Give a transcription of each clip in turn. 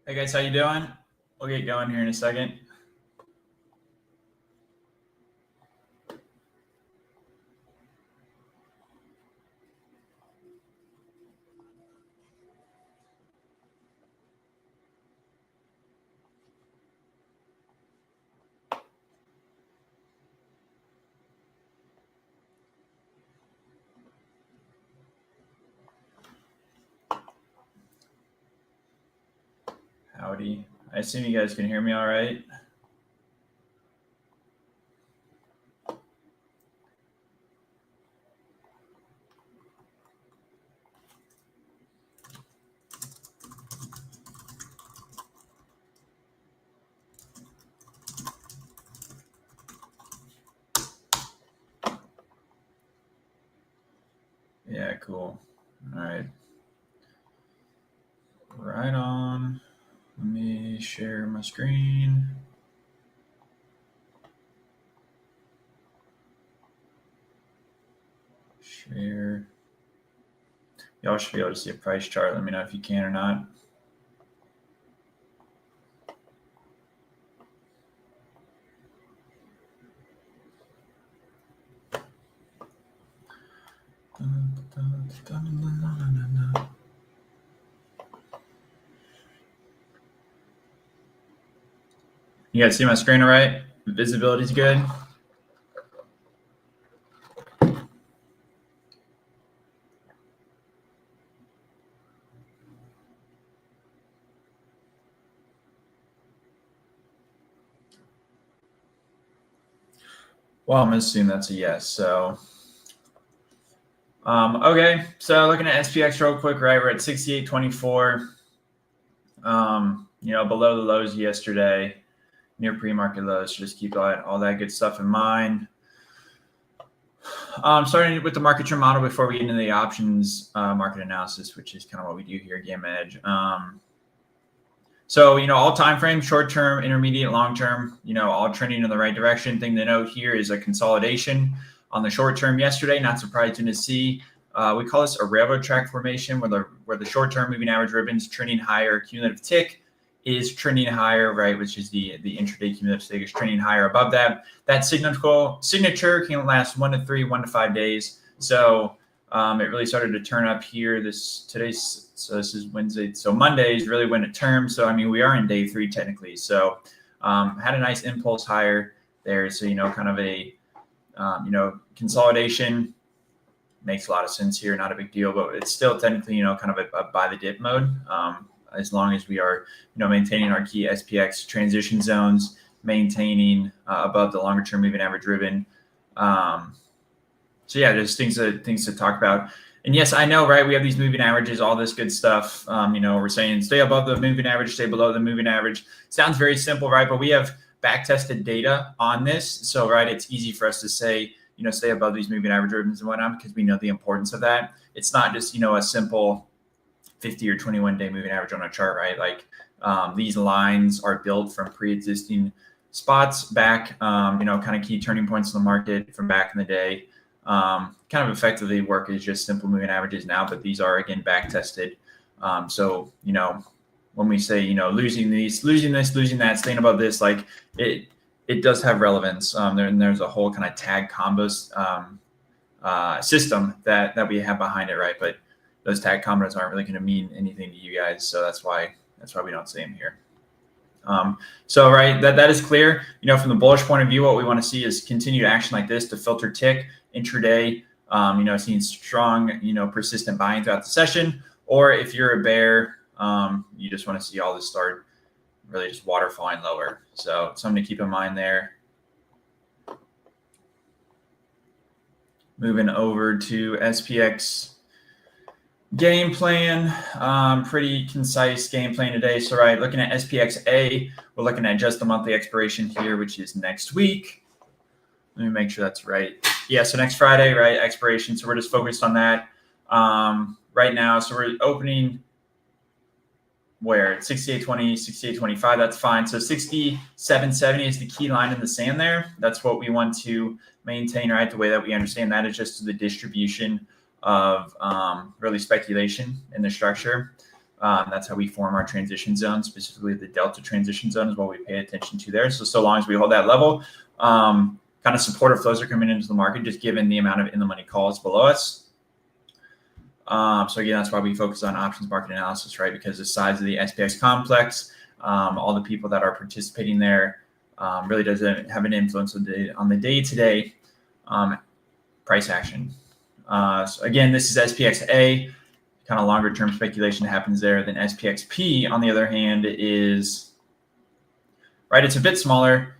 Hey guys, how you doing? We'll get going here in a second. Howdy. I assume you guys can hear me all right. Yeah, cool. All right. Right on. Let me share my screen. Share. Y'all should be able to see a price chart. Let me know if you can or not. You guys see my screen all right? Visibility's good. Well, I'm gonna assume that's a yes. So, okay. So looking at SPX real quick, right? We're at 68.24. Below the lows yesterday, near pre-market lows. So just keep all that good stuff in mind. Starting with the market trend model before we get into the options market analysis, which is kind of what we do here at Gamma Edge. All time frames, short term, intermediate, long term, all trending in the right direction. Thing to note here is a consolidation on the short term yesterday. Not surprising to see. We call this a railroad track formation, where the short term moving average ribbon's trending higher. Cumulative tick is trending higher, right? Which is the intraday cumulative tick is trending higher above that. That signature can last 1 to 3, 1 to 5 days. So it really started to turn up here. So this is Wednesday. So Monday is really when it terms. So we are in day 3 technically. So had a nice impulse higher there. So kind of a consolidation makes a lot of sense here. Not a big deal, but it's still technically kind of a buy the dip mode. As long as we are maintaining our key SPX transition zones, maintaining above the longer term moving average ribbon. There's things to talk about. And yes, I know, right? We have these moving averages, all this good stuff. We're saying stay above the moving average, stay below the moving average. Sounds very simple, right? But we have back tested data on this. So, right, it's easy for us to say, stay above these moving average ribbons and whatnot, because we know the importance of that. It's not just, a simple 50 or 21 day moving average on a chart, right? Like these lines are built from pre-existing spots back, kind of key turning points in the market from back in the day. Kind of effectively work as just simple moving averages now, but these are again back tested. When we say, losing this, losing that, staying above this, like it does have relevance. There's a whole kind of tag combos system that we have behind it, right? But those tag combos aren't really going to mean anything to you guys, so that's why we don't say them here. Right, that is clear. From the bullish point of view, what we want to see is continued action like this to filter tick intraday. Seeing strong, persistent buying throughout the session, or if you're a bear, you just want to see all this start really just waterfalling lower. So something to keep in mind there. Moving over to SPX game plan, pretty concise game plan today. So, right, looking at SPXA, we're looking at just the monthly expiration here, which is next week. Let me make sure that's right. Yeah, so next Friday, right, expiration. So we're just focused on that right now. So we're opening where? 68.20, 68.25, that's fine. So 67.70 is the key line in the sand there. That's what we want to maintain, right? The way that we understand that is just the distribution of really speculation in the structure. That's how we form our transition zone, specifically the delta transition zone is what we pay attention to there. So long as we hold that level, kind of supportive flows are coming into the market, just given the amount of in the money calls below us. So again, that's why we focus on options market analysis, right? Because the size of the SPX complex, all the people that are participating there really doesn't have an influence on the day-to-day price action. So again, this is SPXA, kind of longer term speculation happens there. Then SPXP, on the other hand, is, right, it's a bit smaller.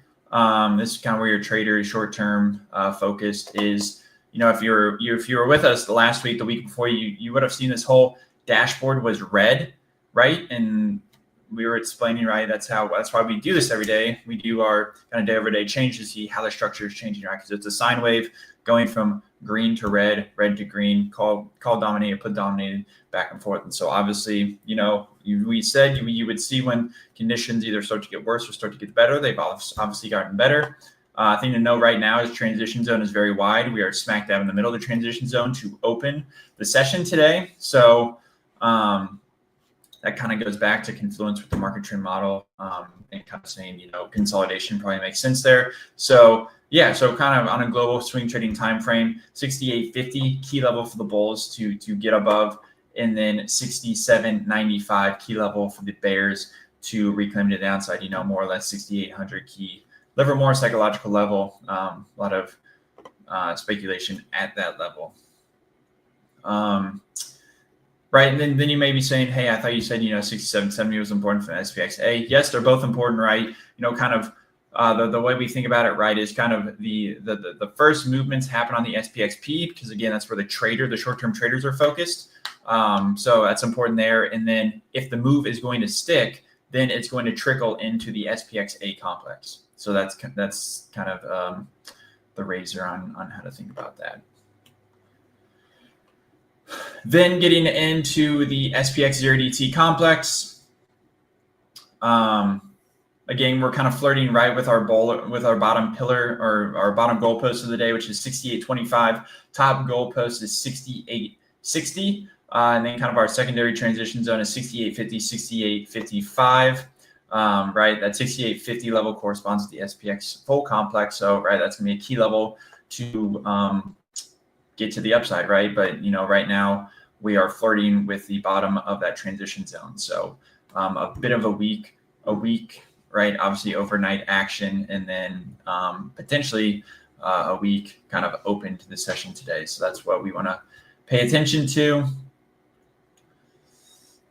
This is kind of where your trader short-term focused is. If you were with us the last week, the week before, you would have seen this whole dashboard was red, right? And we were explaining, right, that's why we do this every day. We do our kind of day-over-day change to see how the structure is changing, right? Because it's a sine wave going from green to red to green, call dominated, put dominated, back and forth. And so obviously, we said you would see when conditions either start to get worse or start to get better. They've obviously gotten better. Thing to know right now is transition zone is very wide. We are smack dab in the middle of the transition zone to open the session today. So that kind of goes back to confluence with the market trend model and kind of saying, consolidation probably makes sense there. So yeah, so kind of on a global swing trading time frame, 68.50 key level for the bulls to get above, and then 67.95 key level for the bears to reclaim the downside. More or less 6,800 key. Livermore psychological level, a lot of speculation at that level. Right, and then you may be saying, hey, I thought you said 67.70 was important for SPXA. Yes, they're both important, right? Kind of the way we think about it, right, is kind of the first movements happen on the SPXP, because again, that's where the short-term traders are focused. So that's important there. And then if the move is going to stick, then it's going to trickle into the SPXA complex. So that's kind of the razor on how to think about that. Then getting into the SPX 0DT complex. Again, we're kind of flirting right with our bottom pillar or our bottom goalpost of the day, which is 68.25. Top goalpost is 68.60. And then kind of our secondary transition zone is 68.50, 68.55. Right, that 68.50 level corresponds to the SPX full complex. So, right, that's gonna be a key level to get to the upside, right? But right now we are flirting with the bottom of that transition zone. So, a bit of a weak, right? Obviously, overnight action, and then potentially a week kind of open to the session today. So that's what we want to pay attention to.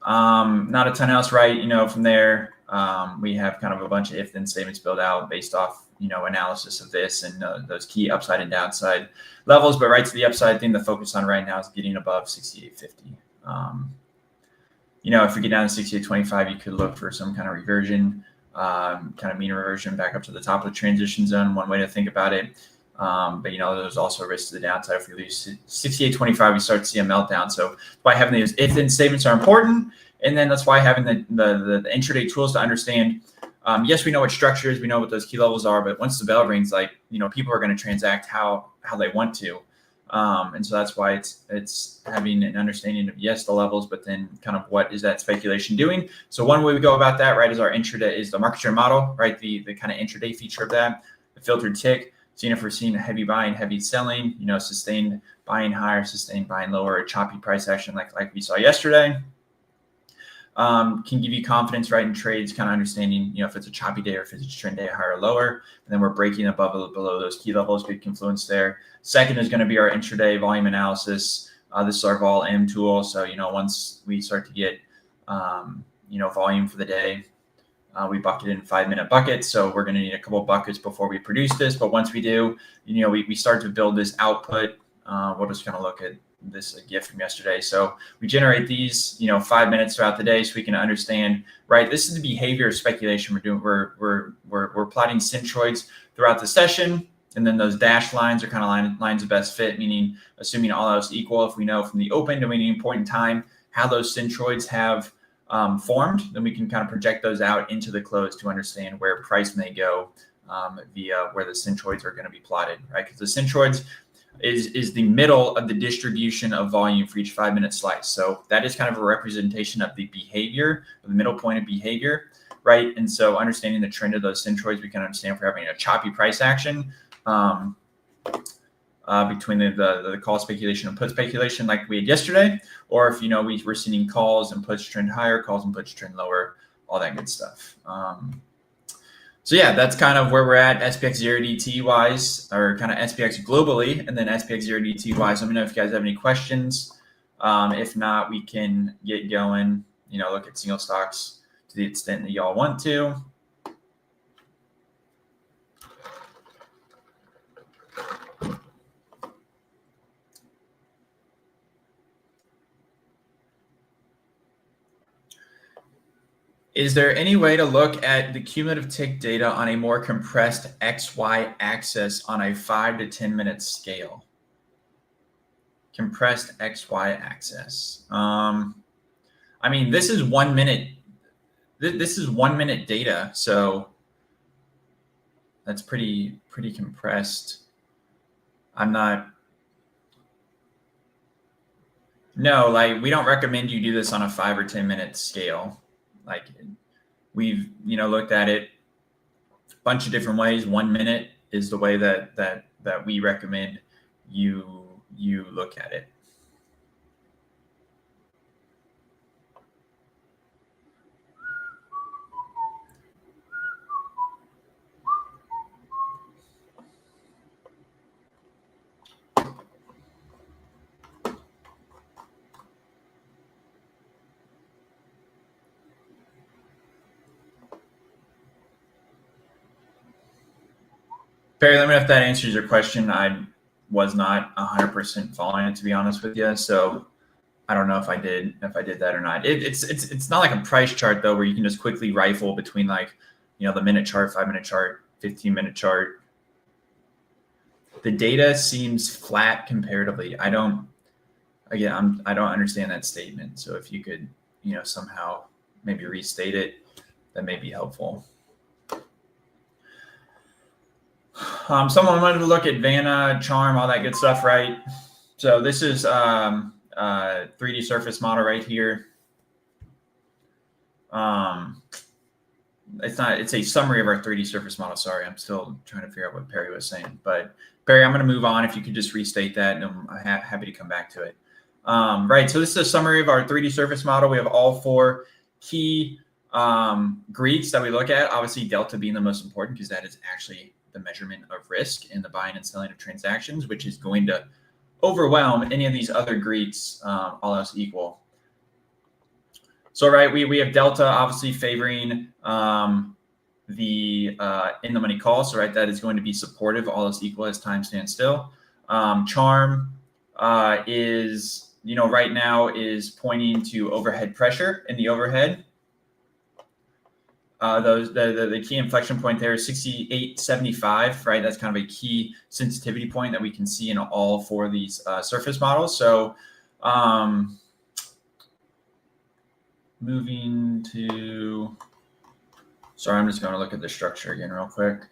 Not a ton else, right? From there. We have kind of a bunch of if-then statements built out based off, analysis of this and those key upside and downside levels. But right to the upside thing to focus on right now is getting above 68.50. If we get down to 68.25, you could look for some kind of reversion, kind of mean reversion back up to the top of the transition zone. One way to think about it. But there's also a risk to the downside. If we lose 68.25, we start to see a meltdown. So that's why having these if-then statements are important. And then that's why having the intraday tools to understand, yes, we know what structure is, we know what those key levels are, but once the bell rings, people are going to transact how they want to. And so that's why it's having an understanding of, yes, the levels, but then kind of what is that speculation doing? So one way we go about that, right, is our intraday, is the market share model, right? The kind of intraday feature of that, the filtered tick, seeing if we're seeing a heavy buying, heavy selling, sustained buying higher, sustained buying lower, a choppy price action like we saw yesterday. Can give you confidence, right, in trades, kind of understanding, if it's a choppy day or if it's a trend day, higher or lower, and then we're breaking above or below those key levels, good confluence there. Second is going to be our intraday volume analysis. This is our vol M tool. So, once we start to get, volume for the day, we bucket in 5-minute buckets. So we're going to need a couple buckets before we produce this. But once we do, we start to build this output. We'll just kind of look at this gift from yesterday. So we generate these, 5 minutes throughout the day, so we can understand, right? This is the behavior of speculation we're doing. We're plotting centroids throughout the session, and then those dashed lines are kind of lines of best fit, meaning assuming all else equal, if we know from the open to any point in time how those centroids have formed, then we can kind of project those out into the close to understand where price may go via where the centroids are going to be plotted, right? Because the centroids, is the middle of the distribution of volume for each 5-minute slice. So that is kind of a representation of the behavior, the middle point of behavior, right? And so understanding the trend of those centroids, we can understand if we're having a choppy price action between the call speculation and put speculation like we had yesterday, or if, we're seeing calls and puts trend higher, calls and puts trend lower, all that good stuff. So yeah, that's kind of where we're at SPX 0DT wise, or kind of SPX globally, and then SPX 0DT wise. Let me know if you guys have any questions. If not, we can get going, look at single stocks to the extent that y'all want to. Is there any way to look at the cumulative tick data on a more compressed XY axis on a 5 to 10 minute scale? Compressed XY axis. I mean, this is 1 minute. This is 1 minute data, so that's pretty compressed. No, like we don't recommend you do this on a 5 or 10 minute scale. Like we've, looked at it a bunch of different ways. 1 minute is the way that we recommend you look at it. Perry, let me know if that answers your question. I was not 100% following it, to be honest with you. So I don't know if I did that or not. It's not like a price chart though, where you can just quickly rifle between like, the minute chart, 5-minute chart, 15-minute chart. The data seems flat comparatively. I don't understand that statement. So if you could, somehow maybe restate it, that may be helpful. Someone wanted to look at Vanna, Charm, all that good stuff, right? So this is 3D surface model right here. It's a summary of our 3D surface model. Sorry, I'm still trying to figure out what Perry was saying. But Perry, I'm going to move on. If you could just restate that, and I'm happy to come back to it. Right, so this is a summary of our 3D surface model. We have all 4 key Greeks that we look at. Obviously, delta being the most important because that is actually the measurement of risk in the buying and selling of transactions, which is going to overwhelm any of these other Greeks, all else equal. So, right, we have delta obviously favoring the in the money call. So, right, that is going to be supportive, all else equal as time stands still. Charm is, right now is pointing to overhead pressure in the overhead. The key inflection point there is 68.75, right? That's kind of a key sensitivity point that we can see in all 4 of these surface models. So moving to, sorry, I'm just going to look at the structure again real quick.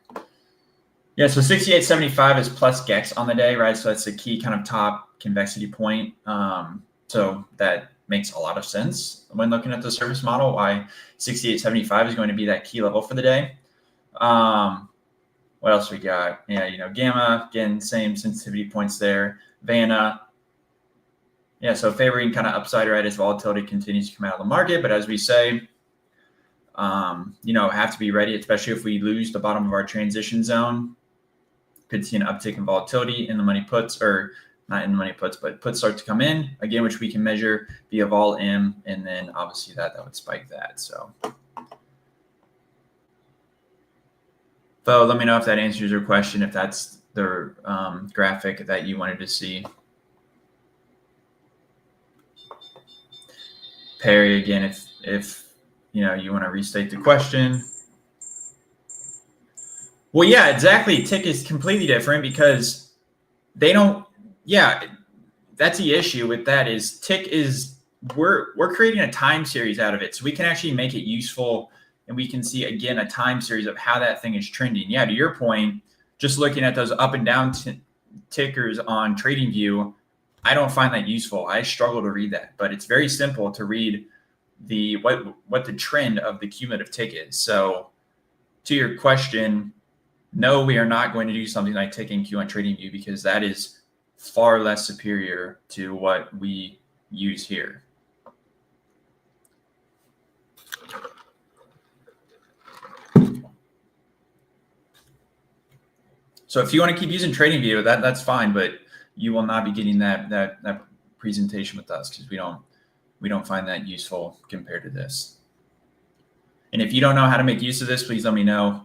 Yeah, so 68.75 is plus Gex on the day, right? So that's the key kind of top convexity point. So that makes a lot of sense when looking at the surface model, why 68.75 is going to be that key level for the day. What else we got? Yeah, gamma, again, same sensitivity points there. Vanna, yeah, so favoring kind of upside, right, as volatility continues to come out of the market. But as we say, have to be ready, especially if we lose the bottom of our transition zone. Could see an uptick in volatility in the money puts, or not in the money puts, but puts start to come in again, which we can measure via vol M, and then obviously that would spike that. So let me know if that answers your question, if that's the graphic that you wanted to see. Perry, again, if you want to restate the question. Well, yeah, exactly. Tick is completely different because they don't. Yeah, that's the issue with that is tick is we're creating a time series out of it, so we can actually make it useful, and we can see again a time series of how that thing is trending. Yeah, to your point, just looking at those up and down tickers on TradingView, I don't find that useful. I struggle to read that, but it's very simple to read what the trend of the cumulative tick is. So to your question, no, we are not going to do something like tick and Q on TradingView because that is far less superior to what we use here. So if you want to keep using TradingView, that's fine, but you will not be getting that presentation with us because we don't find that useful compared to this. And if you don't know how to make use of this, please let me know.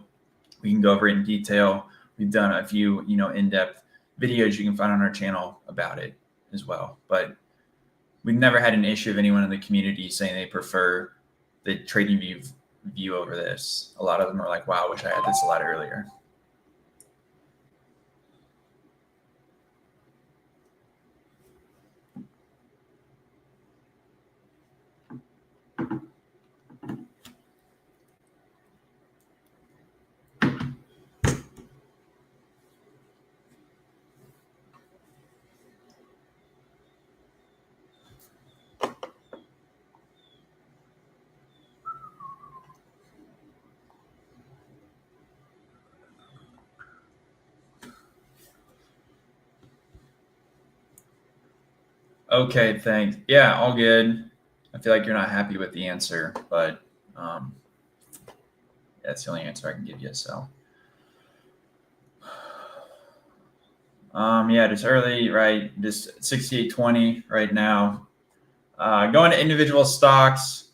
We can go over it in detail. We've done a few, in-depth videos you can find on our channel about it as well. But we've never had an issue of anyone in the community saying they prefer the TradingView view over this. A lot of them are like, wow, I wish I had this a lot earlier. Okay, thanks. Yeah, all good. I feel like you're not happy with the answer, but that's the only answer I can give you. So, yeah, just early, right? Just 68.20 right now. Going to individual stocks.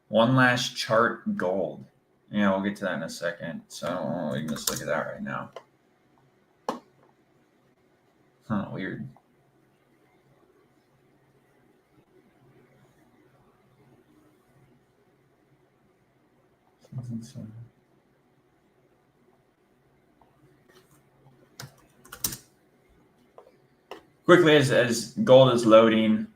One last chart, gold. Yeah, we'll get to that in a second. So we can just look at that right now. Huh, weird. Quickly, as gold is loading.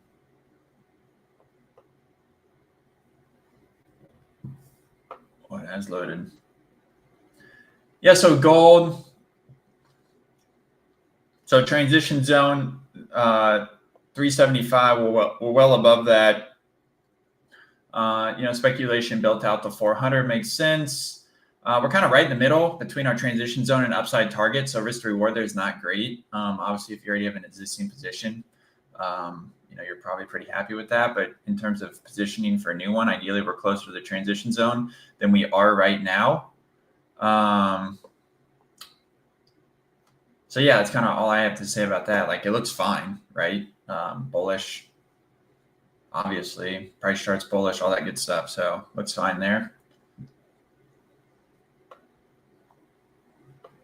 Oh, it has loaded. Yeah, so gold. So transition zone, 375. We're well above that. Speculation built out to 400 makes sense. We're kind of right in the middle between our transition zone and upside target. So risk to reward there is not great. Obviously, if you already have an existing position, you're probably pretty happy with that. But in terms of positioning for a new one, ideally we're closer to the transition zone than we are right now. So yeah, that's kind of all I have to say about that. Like, it looks fine, right? Bullish. Obviously, price chart's bullish, all that good stuff. So looks fine there.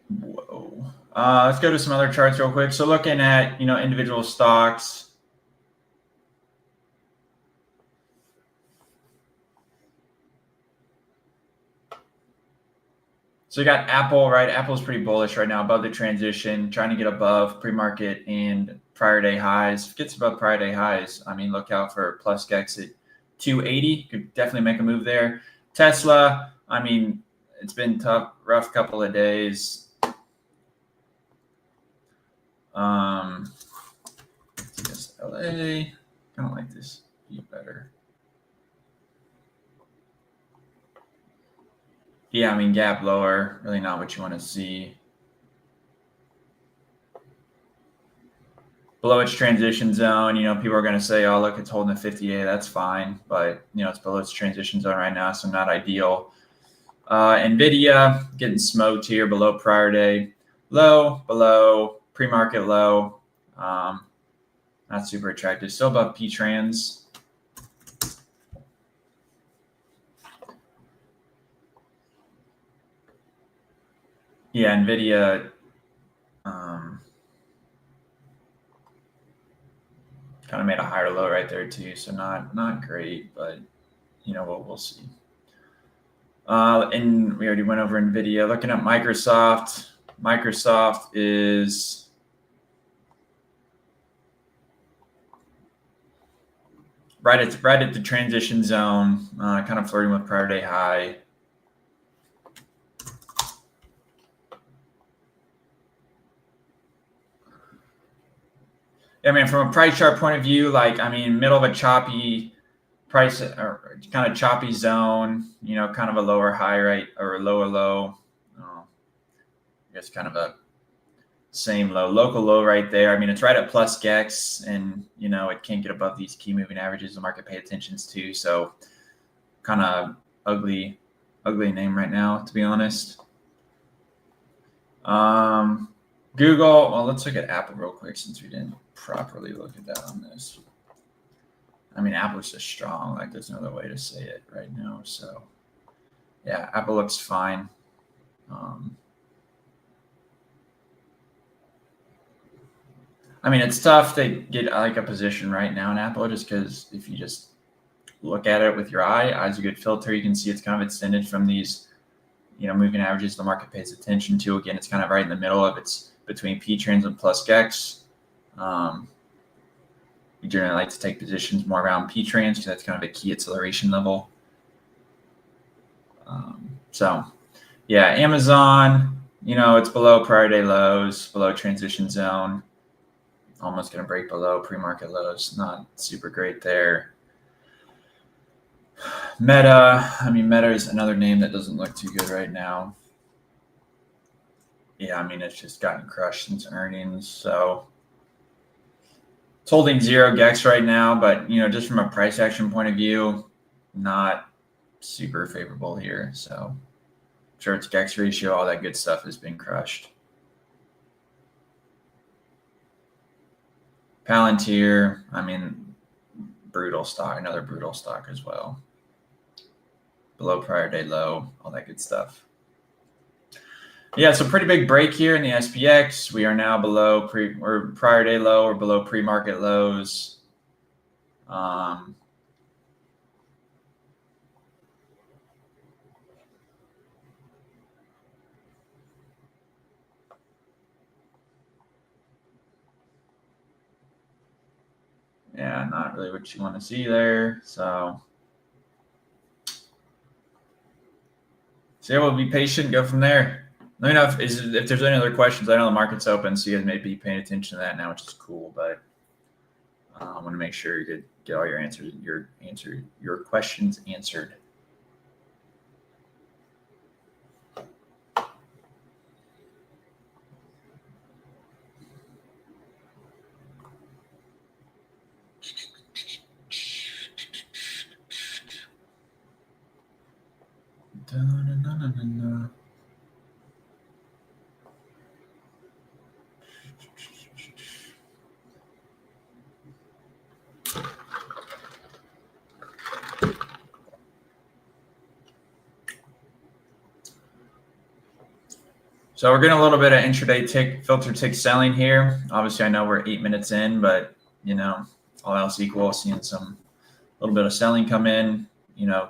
Whoa. Let's go to some other charts real quick. So looking at, individual stocks. So you got Apple, right? Apple's pretty bullish right now, above the transition, trying to get above pre-market and prior day highs. If it gets above prior day highs, look out for plus Gex at 280. Could definitely make a move there. Tesla, it's been tough, rough couple of days. LA, I don't like this view better. Yeah, gap lower, really not what you want to see. Below its transition zone, people are going to say, oh, look, it's holding the 50A. That's fine. But, it's below its transition zone right now, so not ideal. NVIDIA getting smoked here below prior day low, below pre-market low. Not super attractive. Still above P-Trans. Yeah, NVIDIA kind of made a higher low right there too, so not great, but we'll see. And we already went over NVIDIA. Looking at Microsoft. Microsoft is right at the transition zone, kind of flirting with prior day high. I mean, from a price chart point of view, like, I mean, middle of a choppy price or kind of choppy zone, kind of a lower high, right? Or a lower low. I guess kind of a same low, local low right there. I mean, it's right at plus GEX, and, it can't get above these key moving averages the market pay attention to. So kind of ugly name right now, to be honest. Google, well, let's look at Apple real quick since we didn't properly look at that on this. I mean, Apple's just strong. Like, there's no other way to say it right now. So, yeah, Apple looks fine. I mean, it's tough to get like a position right now in Apple just because if you just look at it with your eye's a good filter. You can see it's kind of extended from these, moving averages the market pays attention to. Again, it's kind of right in the middle of it's between P trends and plus GEX. We generally like to take positions more around P trends because that's kind of a key acceleration level. So, yeah, Amazon, it's below prior day lows, below transition zone. Almost going to break below pre-market lows. Not super great there. Meta, I mean, Meta is another name that doesn't look too good right now. Yeah, I mean, it's just gotten crushed since earnings. So it's holding 0 GEX right now, but, just from a price action point of view, not super favorable here. So sure, its GEX ratio, all that good stuff has been crushed. Palantir, I mean, brutal stock, another brutal stock as well. Below prior day low, all that good stuff. Yeah, so pretty big break here in the SPX. We are now below prior day low or below pre-market lows. Yeah, not really what you want to see there. So we'll be patient, go from there. Let me know if there's any other questions. I know the market's open, so you guys may be paying attention to that now, which is cool. But I want to make sure you get all your answers, your questions answered. So we're getting a little bit of intraday filter tick selling here. Obviously, I know we're 8 minutes in, but all else equal, seeing a little bit of selling come in.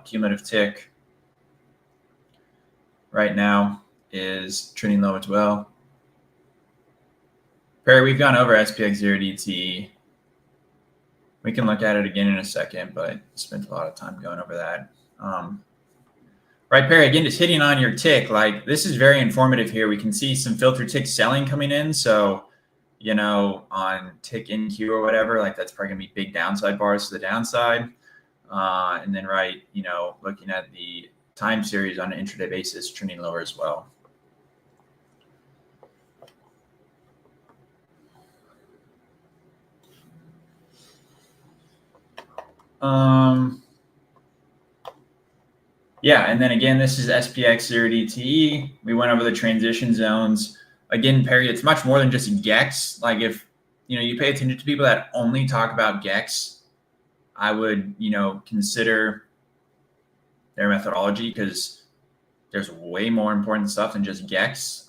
Cumulative tick right now is trending low as well. Perry, we've gone over SPX 0DT. We can look at it again in a second, but spent a lot of time going over that. Right, Perry, again, just hitting on your tick, like this is very informative here. We can see some filter tick selling coming in. So, on tick NQ or whatever, like that's probably gonna be big downside bars to the downside. And then looking at the time series on an intraday basis, trending lower as well. Yeah, and then again, this is SPX 0DTE. We went over the transition zones. Again, Perry, it's much more than just GEX. Like if you pay attention to people that only talk about GEX, I would consider their methodology because there's way more important stuff than just GEX.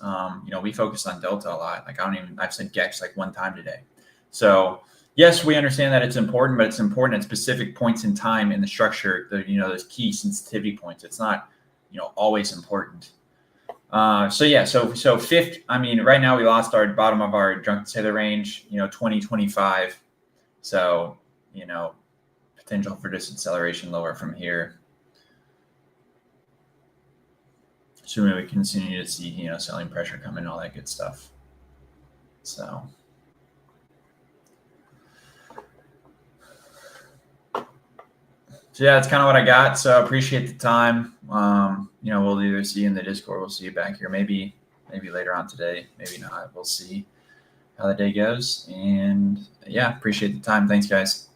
We focus on Delta a lot. Like I've said GEX like 1 time today. So yes, we understand that it's important, but it's important at specific points in time in the structure. Those key sensitivity points. It's not always important. So fifth. I mean, right now we lost our bottom of our drunken sailor range. 2025. So potential for disacceleration lower from here. Assuming we continue to see selling pressure come in, all that good stuff. So So yeah, that's kind of what I got. So I appreciate the time. We'll either see you in the Discord, we'll see you back here, maybe later on today, maybe not. We'll see how the day goes. And yeah, appreciate the time. Thanks, guys.